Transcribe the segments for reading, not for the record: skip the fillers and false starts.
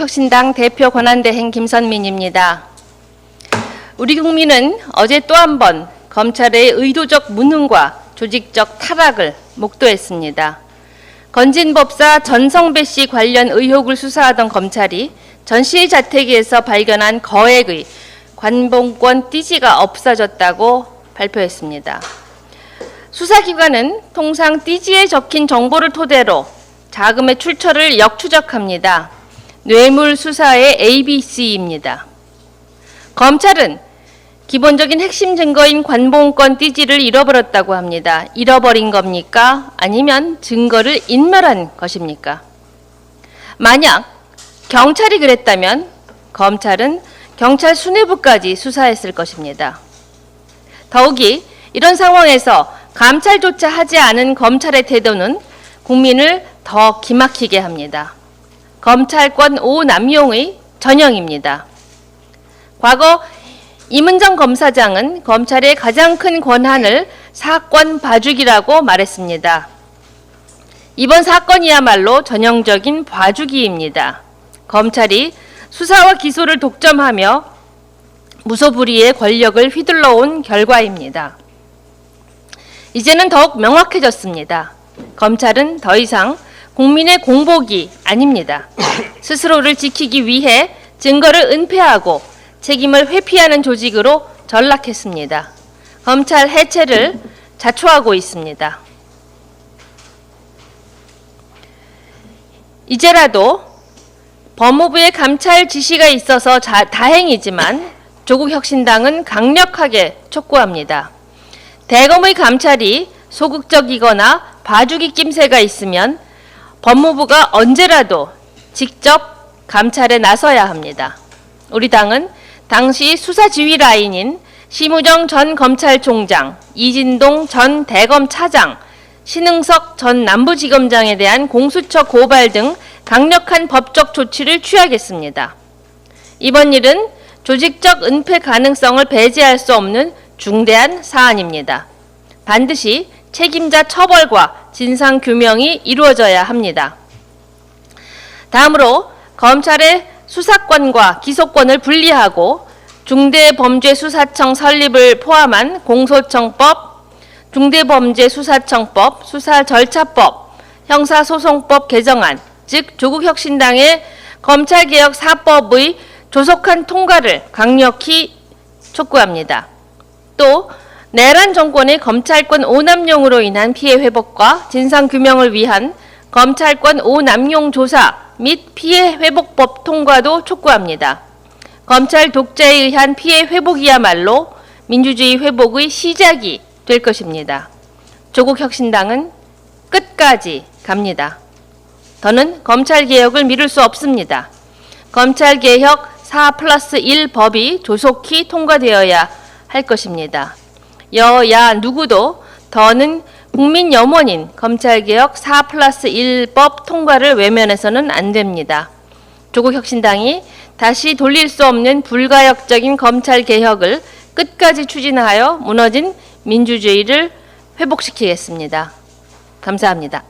조국혁신당 대표 권한대행 김선민입니다. 우리 국민은 어제 또 한 번 검찰의 의도적 무능과 조직적 타락을 목도했습니다. 건진법사 전성배 씨 관련 의혹을 수사하던 검찰이 전 씨의 자택에서 발견한 거액의 관봉권 띠지가 없어졌다고 발표했습니다. 수사기관은 통상 띠지에 적힌 정보를 토대로 자금의 출처를 역추적합니다. 뇌물 수사의 ABC입니다. 검찰은 기본적인 핵심 증거인 관봉권 띠지를 잃어버렸다고 합니다. 잃어버린 겁니까? 아니면 증거를 인멸한 것입니까? 만약 경찰이 그랬다면 검찰은 경찰 수뇌부까지 수사했을 것입니다. 더욱이 이런 상황에서 감찰조차 하지 않은 검찰의 태도는 국민을 더 기막히게 합니다. 검찰권 오남용의 전형입니다. 과거 임은정 검사장은 검찰의 가장 큰 권한을 사건 봐주기라고 말했습니다. 이번 사건이야말로 전형적인 봐주기입니다. 검찰이 수사와 기소를 독점하며 무소불위의 권력을 휘둘러온 결과입니다. 이제는 더욱 명확해졌습니다. 검찰은 더 이상 국민의 공복이 아닙니다. 스스로를 지키기 위해 증거를 은폐하고 책임을 회피하는 조직으로 전락했습니다. 검찰 해체를 자초하고 있습니다. 이제라도 법무부의 감찰 지시가 있어서 다행이지만 조국혁신당은 강력하게 촉구합니다. 대검의 감찰이 소극적이거나 봐주기 낌새가 있으면 법무부가 언제라도 직접 감찰에 나서야 합니다. 우리 당은 당시 수사지휘 라인인 심우정 전 검찰총장, 이진동 전 대검 차장, 신흥석 전 남부지검장에 대한 공수처 고발 등 강력한 법적 조치를 취하겠습니다. 이번 일은 조직적 은폐 가능성을 배제할 수 없는 중대한 사안입니다. 반드시 책임자 처벌과 진상규명이 이루어져야 합니다. 다음으로 검찰의 수사권과 기소권을 분리하고 중대범죄수사청 설립을 포함한 공소청법, 중대범죄수사청법, 수사절차법, 형사소송법 개정안, 즉 조국혁신당의 검찰개혁 4법의 조속한 통과를 강력히 촉구합니다. 또 내란 정권의 검찰권 오남용으로 인한 피해 회복과 진상규명을 위한 검찰권 오남용 조사 및 피해 회복법 통과도 촉구합니다. 검찰 독재에 의한 피해 회복이야말로 민주주의 회복의 시작이 될 것입니다. 조국혁신당은 끝까지 갑니다. 더는 검찰개혁을 미룰 수 없습니다. 검찰개혁 4+1 법이 조속히 통과되어야 할 것입니다. 여야 누구도 더는 국민 염원인 검찰개혁 4+1법 통과를 외면해서는 안 됩니다. 조국혁신당이 다시 돌릴 수 없는 불가역적인 검찰개혁을 끝까지 추진하여 무너진 민주주의를 회복시키겠습니다. 감사합니다.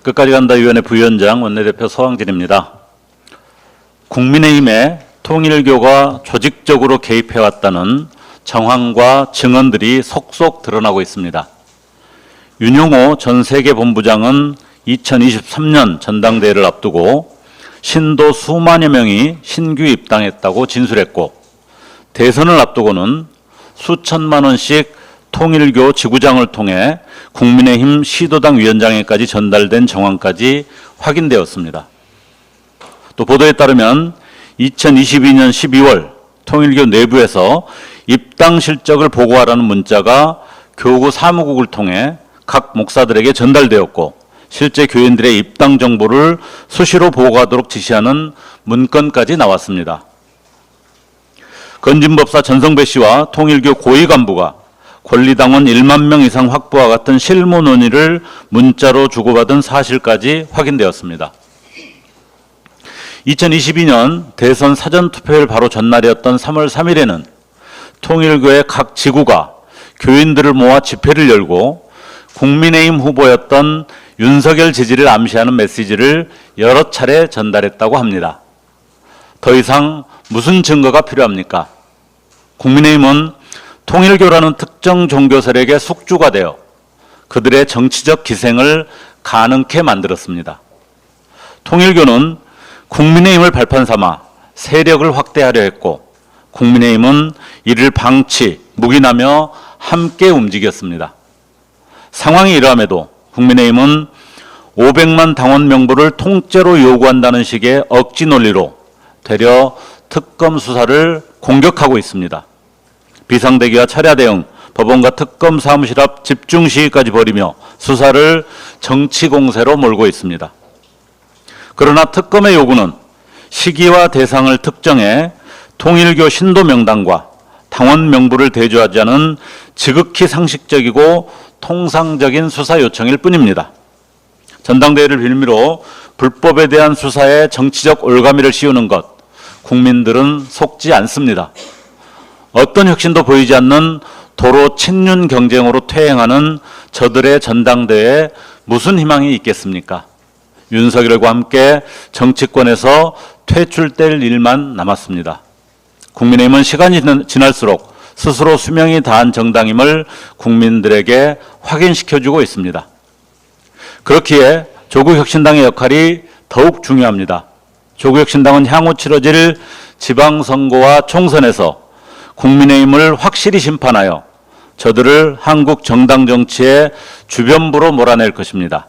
끝까지 간다 위원회 부위원장 원내대표 서왕진입니다. 국민의힘에 통일교가 조직적으로 개입해왔다는 정황과 증언들이 속속 드러나고 있습니다. 윤용호 전 세계본부장은 2023년 전당대회를 앞두고 신도 수만여 명이 신규 입당했다고 진술했고, 대선을 앞두고는 수천만 원씩 통일교 지구장을 통해 국민의힘 시도당 위원장에까지 전달된 정황까지 확인되었습니다. 또 보도에 따르면 2022년 12월 통일교 내부에서 입당 실적을 보고하라는 문자가 교구 사무국을 통해 각 목사들에게 전달되었고, 실제 교인들의 입당 정보를 수시로 보고하도록 지시하는 문건까지 나왔습니다. 건진법사 전성배 씨와 통일교 고위 간부가 권리당원 1만 명 이상 확보와 같은 실무 논의를 문자로 주고받은 사실까지 확인되었습니다. 2022년 대선 사전투표일 바로 전날이었던 3월 3일에는 통일교의 각 지구가 교인들을 모아 집회를 열고 국민의힘 후보였던 윤석열 지지를 암시하는 메시지를 여러 차례 전달했다고 합니다. 더 이상 무슨 증거가 필요합니까? 국민의힘은 통일교라는 특정 종교 세력의 숙주가 되어 그들의 정치적 기생을 가능케 만들었습니다. 통일교는 국민의힘을 발판 삼아 세력을 확대하려 했고 국민의힘은 이를 방치, 묵인하며 함께 움직였습니다. 상황이 이러함에도 국민의힘은 500만 당원 명부를 통째로 요구한다는 식의 억지 논리로 되려 특검 수사를 공격하고 있습니다. 비상대기와 차량 대응, 법원과 특검 사무실 앞 집중 시위까지 벌이며 수사를 정치 공세로 몰고 있습니다. 그러나 특검의 요구는 시기와 대상을 특정해 통일교 신도 명단과 당원 명부를 대조하지 않은 지극히 상식적이고 통상적인 수사 요청일 뿐입니다. 전당대회를 빌미로 불법에 대한 수사에 정치적 올가미를 씌우는 것, 국민들은 속지 않습니다. 어떤 혁신도 보이지 않는 도로 친윤 경쟁으로 퇴행하는 저들의 전당대회에 무슨 희망이 있겠습니까? 윤석열과 함께 정치권에서 퇴출될 일만 남았습니다. 국민의힘은 시간이 지날수록 스스로 수명이 다한 정당임을 국민들에게 확인시켜주고 있습니다. 그렇기에 조국혁신당의 역할이 더욱 중요합니다. 조국혁신당은 향후 치러질 지방선거와 총선에서 국민의힘을 확실히 심판하여 저들을 한국 정당 정치의 주변부로 몰아낼 것입니다.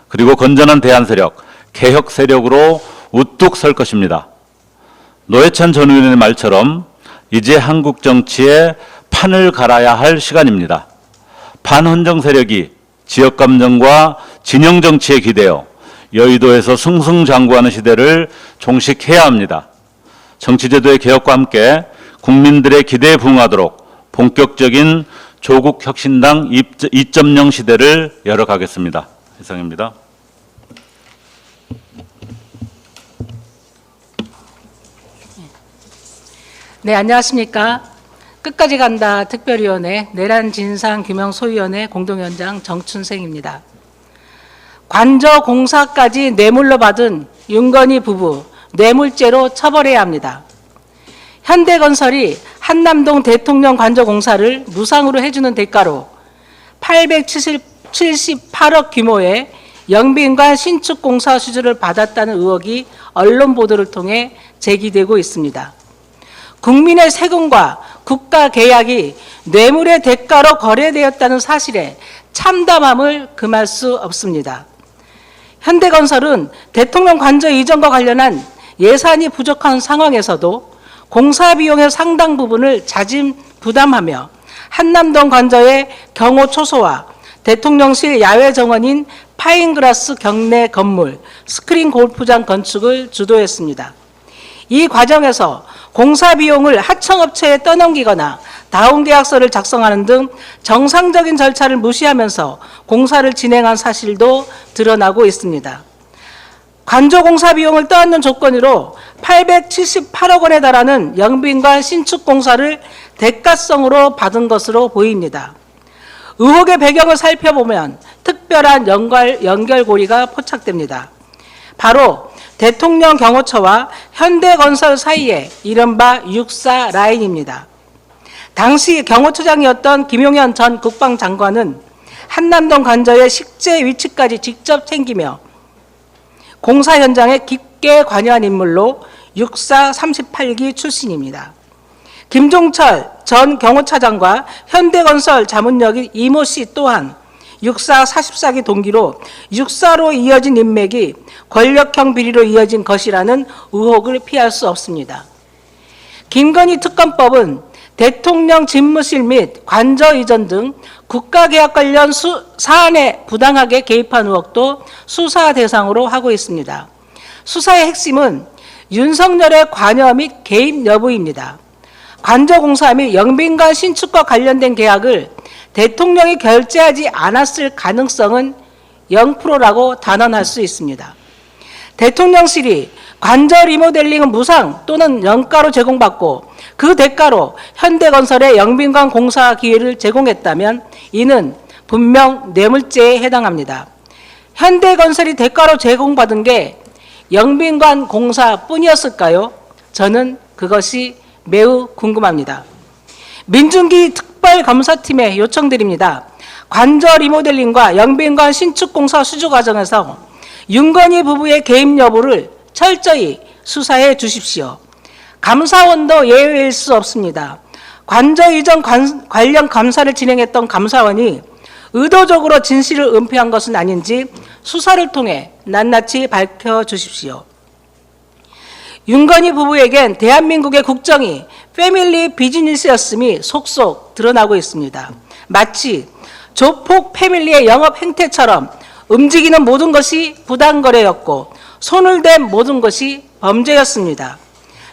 그리고 건전한 대안세력, 개혁 세력으로 우뚝 설 것입니다. 노회찬 전 의원의 말처럼 이제 한국 정치에 판을 갈아야 할 시간입니다. 반헌정 세력이 지역 감정과 진영 정치에 기대어 여의도에서 승승장구하는 시대를 종식해야 합니다. 정치제도의 개혁과 함께 국민들의 기대에 부응하도록 본격적인 조국 혁신당 2.0 시대를 열어가겠습니다. 이상입니다. 네, 안녕하십니까. 끝까지 간다 특별위원회 내란진상규명소위원회 공동위원장 정춘생입니다. 관저 공사까지 뇌물로 받은 윤건희 부부 뇌물죄로 처벌해야 합니다. 현대건설이 한남동 대통령 관저 공사를 무상으로 해주는 대가로 878억 규모의 영빈관 신축 공사 수주를 받았다는 의혹이 언론 보도를 통해 제기되고 있습니다. 국민의 세금과 국가 계약이 뇌물의 대가로 거래되었다는 사실에 참담함을 금할 수 없습니다. 현대건설은 대통령 관저 이전과 관련한 예산이 부족한 상황에서도 공사 비용의 상당 부분을 자진 부담하며 한남동 관저의 경호 초소와 대통령실 야외 정원인 파인그라스 경내 건물, 스크린 골프장 건축을 주도했습니다. 이 과정에서 공사 비용을 하청업체에 떠넘기거나 다운계약서를 작성하는 등 정상적인 절차를 무시하면서 공사를 진행한 사실도 드러나고 있습니다. 관저 공사 비용을 떠안는 조건으로 878억 원에 달하는 영빈관 신축 공사를 대가성으로 받은 것으로 보입니다. 의혹의 배경을 살펴보면 특별한 연결고리가 포착됩니다. 바로 대통령 경호처와 현대건설 사이에 이른바 64 라인입니다. 당시 경호처장이었던 김용현 전 국방장관은 한남동 관저의 식재 위치까지 직접 챙기며 공사 현장에 깊게 관여한 인물로 64 38기 출신입니다. 김종철 전 경호차장과 현대건설 자문역인 이모 씨 또한 64 44기 동기로 64로 이어진 인맥이 권력형 비리로 이어진 것이라는 의혹을 피할 수 없습니다. 김건희 특검법은 대통령 집무실 및 관저 이전 등 국가계약 관련 사안에 부당하게 개입한 의혹도 수사 대상으로 하고 있습니다. 수사의 핵심은 윤석열의 관여 및 개입 여부입니다. 관저공사 및 영빈관 신축과 관련된 계약을 대통령이 결재하지 않았을 가능성은 0%라고 단언할 수 있습니다. 대통령실이 관저 리모델링은 무상 또는 연가로 제공받고 그 대가로 현대건설에 영빈관 공사 기회를 제공했다면 이는 분명 뇌물죄에 해당합니다. 현대건설이 대가로 제공받은 게 영빈관 공사뿐이었을까요? 저는 그것이 매우 궁금합니다. 민중기 특별검사팀에 요청드립니다. 관저 리모델링과 영빈관 신축 공사 수주 과정에서 윤건희 부부의 개입 여부를 철저히 수사해 주십시오. 감사원도 예외일 수 없습니다. 관저 이전 관련 감사를 진행했던 감사원이 의도적으로 진실을 은폐한 것은 아닌지 수사를 통해 낱낱이 밝혀주십시오. 윤건희 부부에겐 대한민국의 국정이 패밀리 비즈니스였음이 속속 드러나고 있습니다. 마치 조폭 패밀리의 영업 행태처럼 움직이는 모든 것이 부당거래였고 손을 댄 모든 것이 범죄였습니다.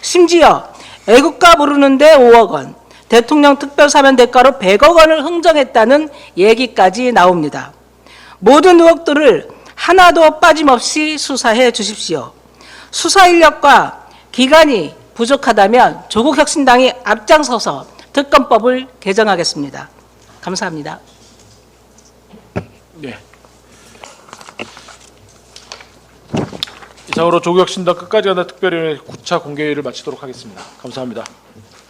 심지어 애국가 부르는데 5억 원, 대통령 특별사면 대가로 100억 원을 흥정했다는 얘기까지 나옵니다. 모든 의혹들을 하나도 빠짐없이 수사해 주십시오. 수사 인력과 기간이 부족하다면 조국혁신당이 앞장서서 특검법을 개정하겠습니다. 감사합니다. 네. 이상으로 조국혁신당 끝까지 간다 특별위원회 9차 공개회의를 마치도록 하겠습니다. 감사합니다.